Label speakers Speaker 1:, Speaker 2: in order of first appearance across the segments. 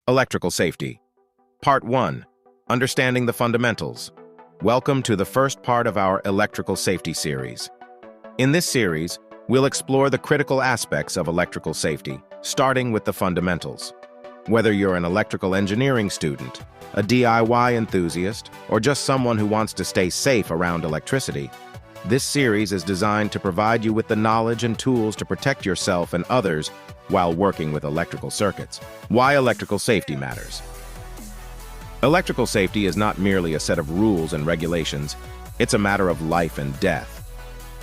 Speaker 1: Electrical Safety. Part 1. Understanding the Fundamentals. Welcome to the first part of our Electrical Safety series. In this series, we'll explore the critical aspects of electrical safety, starting with the fundamentals. Whether you're an electrical engineering student, a DIY enthusiast, or just someone who wants to stay safe around electricity, this series is designed to provide you with the knowledge and tools to protect yourself and others while working with electrical circuits. Why electrical safety matters. Electrical safety is not merely a set of rules and regulations, it's a matter of life and death.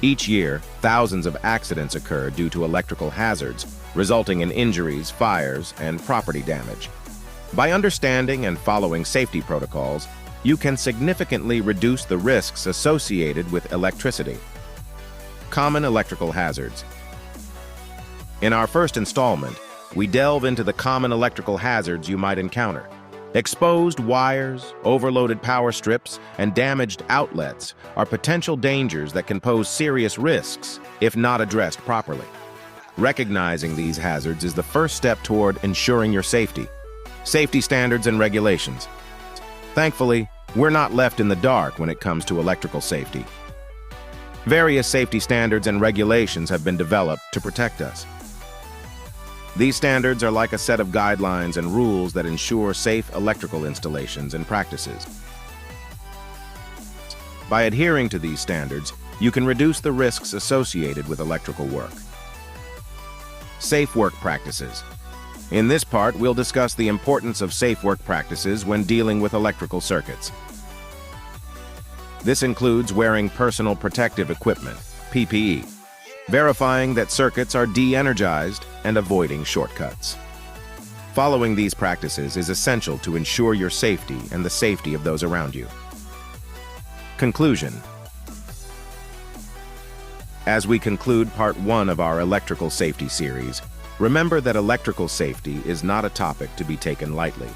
Speaker 1: Each year, thousands of accidents occur due to electrical hazards, resulting in injuries, fires, and property damage. By understanding and following safety protocols, you can significantly reduce the risks associated with electricity. Common electrical hazards. In our first installment, we delve into the common electrical hazards you might encounter. Exposed wires, overloaded power strips, and damaged outlets are potential dangers that can pose serious risks if not addressed properly. Recognizing these hazards is the first step toward ensuring your safety. Safety standards and regulations. Thankfully, we're not left in the dark when it comes to electrical safety. Various safety standards and regulations have been developed to protect us. These standards are like a set of guidelines and rules that ensure safe electrical installations and practices. By adhering to these standards, you can reduce the risks associated with electrical work. Safe work practices. In this part, we'll discuss the importance of safe work practices when dealing with electrical circuits. This includes wearing personal protective equipment, PPE, verifying that circuits are de-energized, and avoiding shortcuts. Following these practices is essential to ensure your safety and the safety of those around you. Conclusion. As we conclude part 1 of our electrical safety series, remember that electrical safety is not a topic to be taken lightly.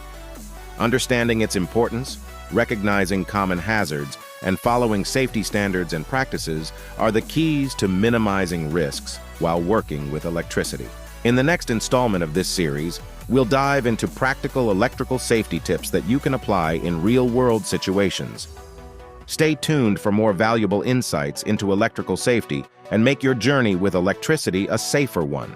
Speaker 1: Understanding its importance, recognizing common hazards, and following safety standards and practices are the keys to minimizing risks while working with electricity. In the next installment of this series, we'll dive into practical electrical safety tips that you can apply in real-world situations. Stay tuned for more valuable insights into electrical safety and make your journey with electricity a safer one.